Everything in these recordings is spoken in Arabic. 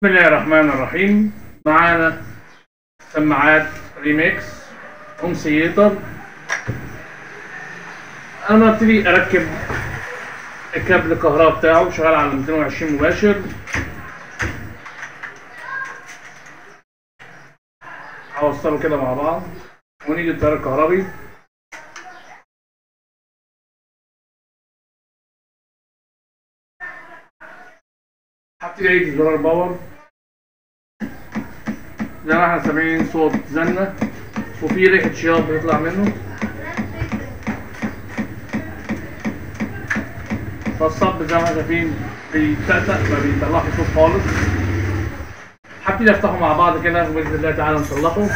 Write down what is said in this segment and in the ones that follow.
بسم الله الرحمن الرحيم. معانا سماعات ريميكس هوم ثياتر. انا ابتدي اركب الكابل الكهرباء بتاعه، شغال على 220 مباشر. هوصله كده مع بعض ونيجي التيار الكهربي. هبتدي ايدي زرار باور زي ما احنا سامعين صوت زنة وفي ريحة شياط بتطلع منه، فالصب زي ما احنا شايفين بيتأتأ ما بيطلعش صوت خالص. هبتدي افتحه مع بعض كده وبإذن الله تعالى نصلحه.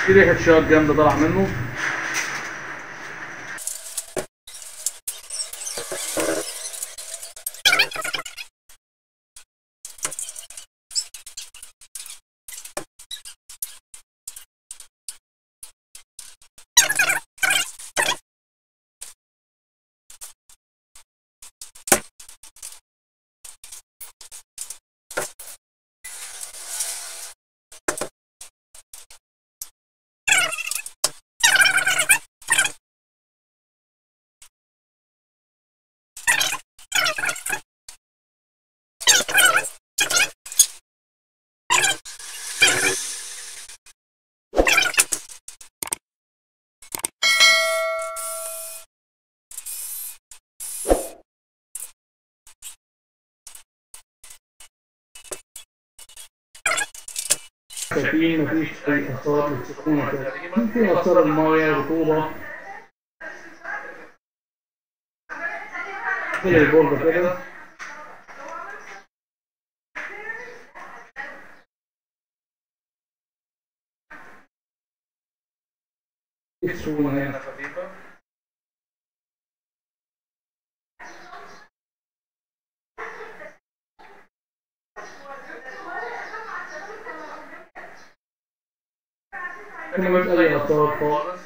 في ريحة شياط جامدة طالعة منه. شايفين مفيش أي آثار للسخونة تقريبا، في آثار المايه رطوبة زي البوردة كده. السخونة هنا خفيفة. لكن مفيش أي آثار خالص.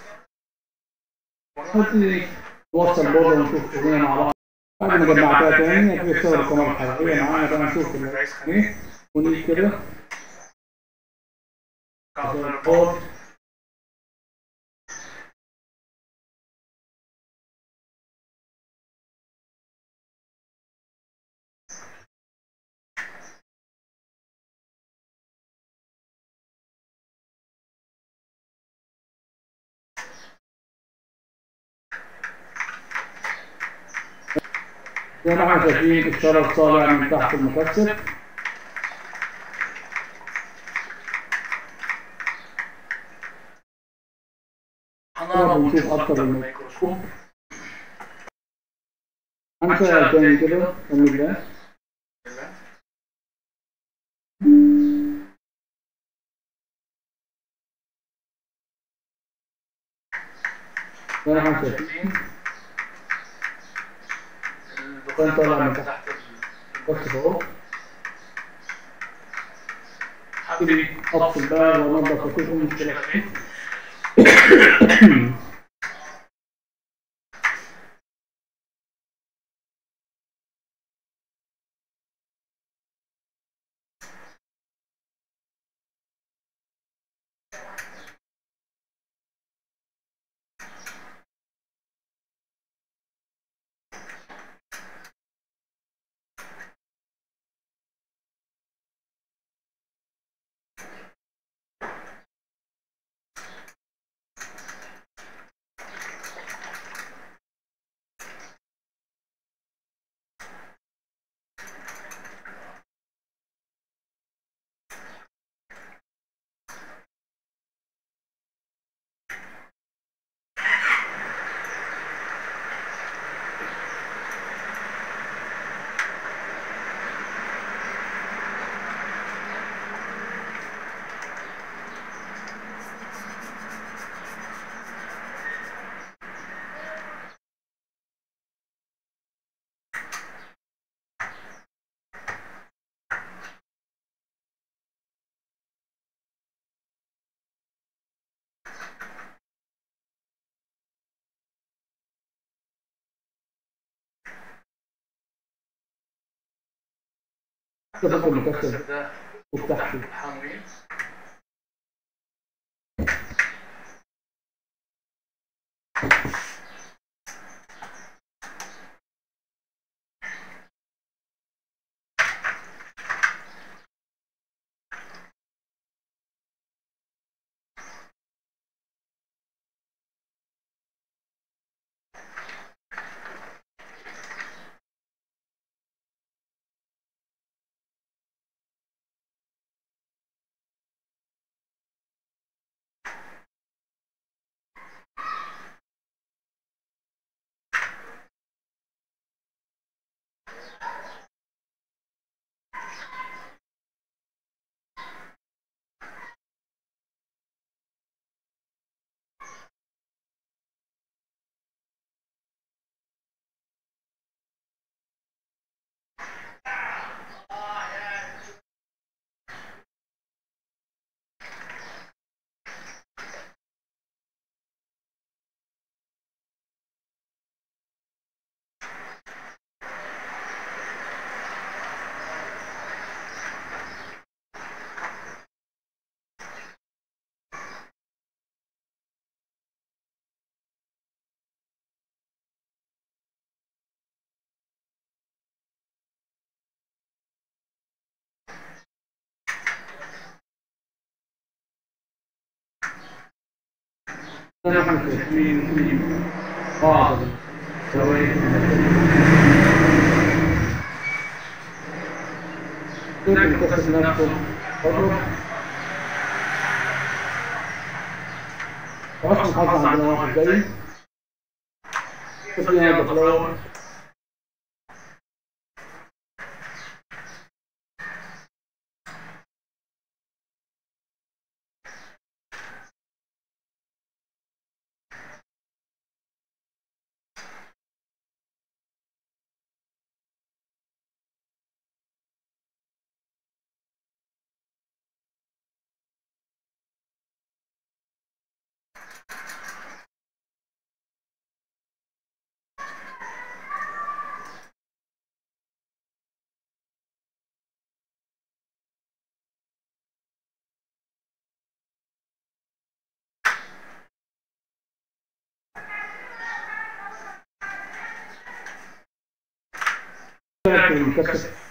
ونبتدي نوصل البوردة ونشوف شغلنا مع بعض. بعد ما جمعتها تاني هتيجي تصور الكاميرا الحرارية معانا بقى نشوف الرئيس خانيه ونيجي كده البورد. زي ما احنا شايفين الشرج طالع من تحت المكثف. هنقرب ونشوف اكتر بالميكروسكوب. هنشغل تاني كده بسم الله. زي ما احنا شايفين الدخان طالع من تحت المكثف اهو. هبتدي افصل بقى وانضف واشوف المشكلة فين. الضغط المكثف ده وتحت الحاموية. نحن في بعض الزوايا لكن الكسر نفسه أصلا حصل عندنا واحد زي كيف ينظف الأول المكثف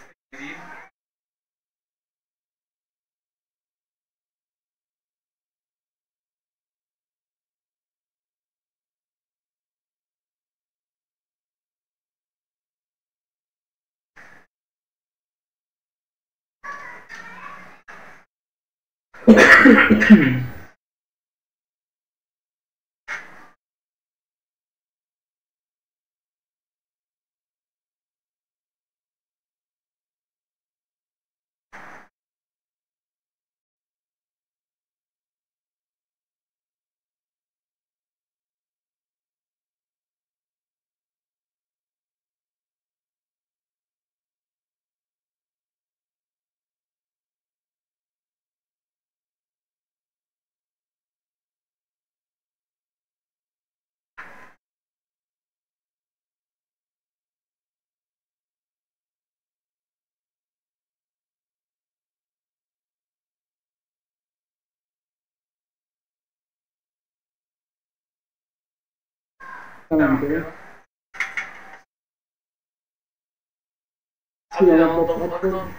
تمام كده ننظف أكثر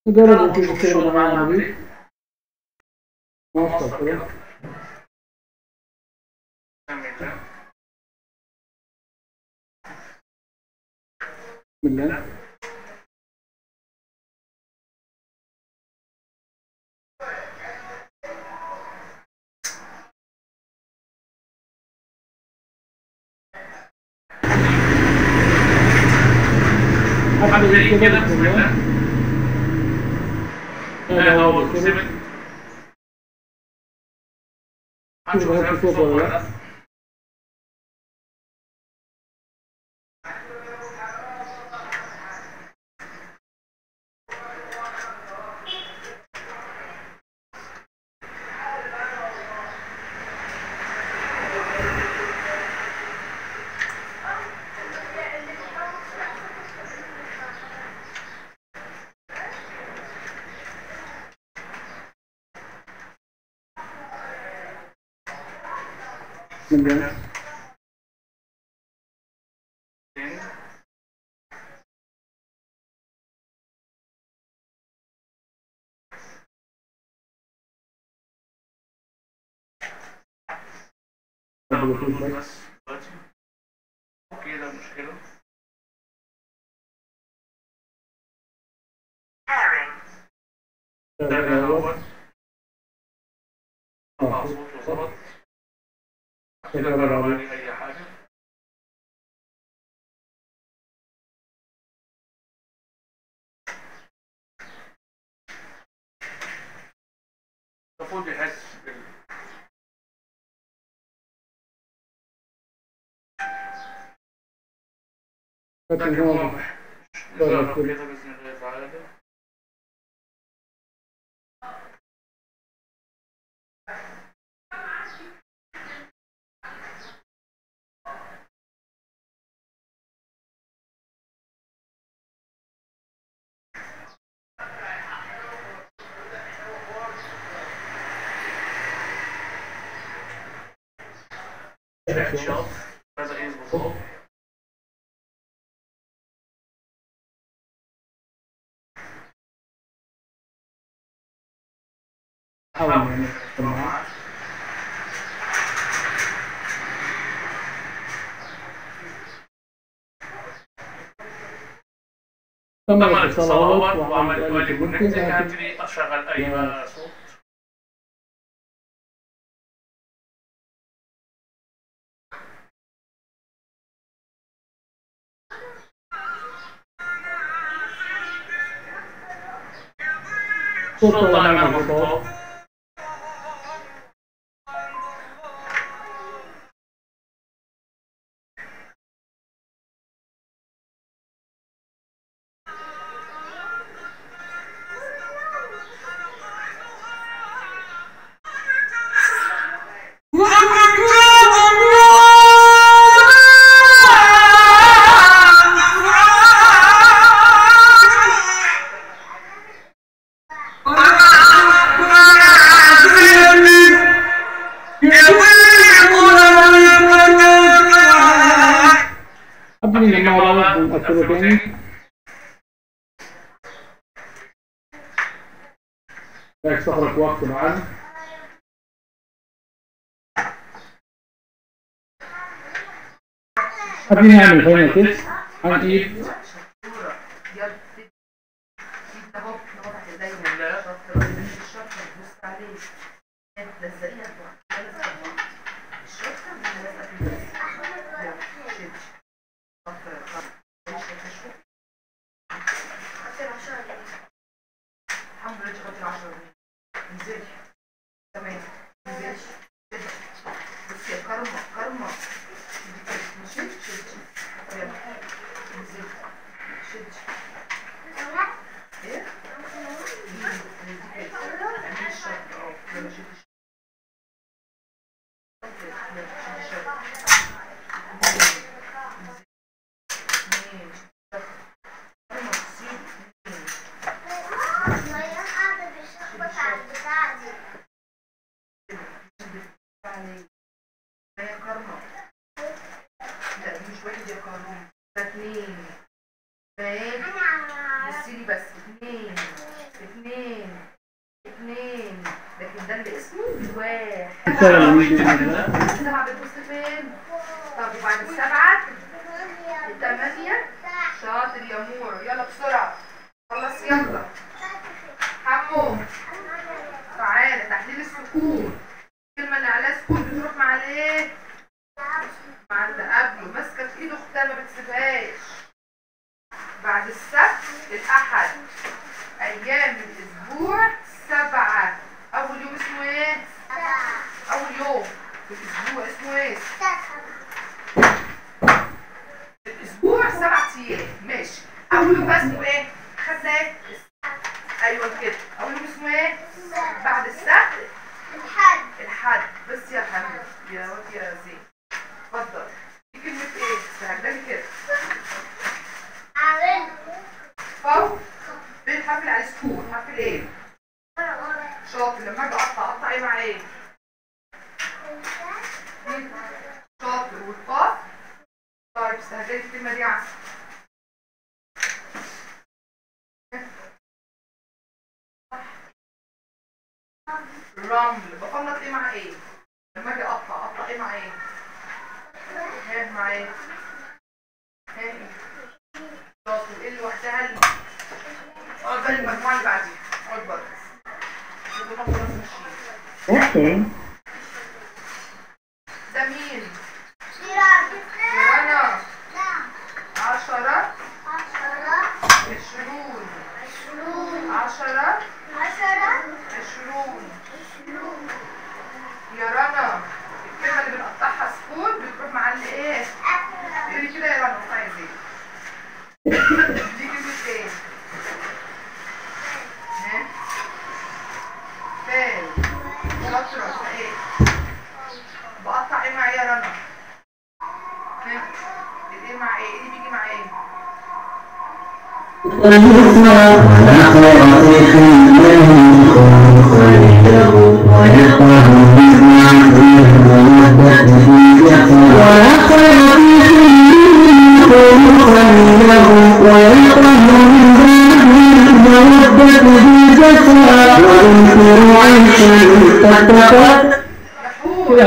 نجرب نشوف الشغل معانا عامل ايه نوصل كده بسم الله حد زي كده بسم الله هذا هو السبب هنشوف هل في صوت ولا لا تاني. بس دلوقتي اوكي ده مشكلة. ده الاول طلع صوت وظبط كده جرب عليه اي حاجة. المفروض يحس لكن واضح. نجرب كده بإذن الله تعالى. شوف هذا ايه بالظبط. حاول تمام. تم الاتصالات وعملت والي كونكت. هبتدي اشغل اي صوت. صوت طالع من الخطاب. قبل ما نقفله تاني. لا يستغرق وقت معانا. قبل نعمل هنا تيست عن ايد. طب وبعد السبعة الثمانية شاطر يا مورو يلا بسرعة خلص يلا حمو تعالى تحليل السكون كلمة اللي عليها سكون بتروح مع الايه؟ مع اللي قبله ماسكة في ايده اختها ما بتسيبهاش. بعد السبت الأحد أيام الأسبوع 7. أول يوم اسمه ايه؟ أول يوم في الأسبوع اسمه ايه؟ الأسبوع 7 أيام ماشي. أول يوم اسمه ايه؟ خدنا ايه؟ أيوه كده. أول يوم اسمه ايه؟ بعد السبت الحد. بس يا حبيبي يا واد يا زين اتفضل. دي كلمة ايه؟ استهجداني كده. فوق فين حرف اللي عليه سكون؟ حرف الايه؟ شاطر. لما اجي اقطع ايه مع ايه؟ طيب شاطر والقاف. طيب استهدفي الكلمة دي عسل. رمل بخلط ايه مع ايه؟ لما اجي اقطع ايه مع ايه؟ ها مع ايه؟ ها شاطر. ايه اللي لوحدها اللي اقعد بقى المجموعة اللي بعديها. اقعد بقى. اوكي. ده مين؟ رنا. 10 20 10 20. يا رنا الكلمة اللي بنقطعها سكون بتروح مع اللي ايه؟ تقولي كده يا رنا قطعي ازاي؟ دي كلمة ايه؟ ها؟ فال. شاطرة ايه؟ بقطع ايه مع ايه يا رنا؟ ها؟ ايه مع ايه؟ ايه اللي بيجي مع ايه؟ كده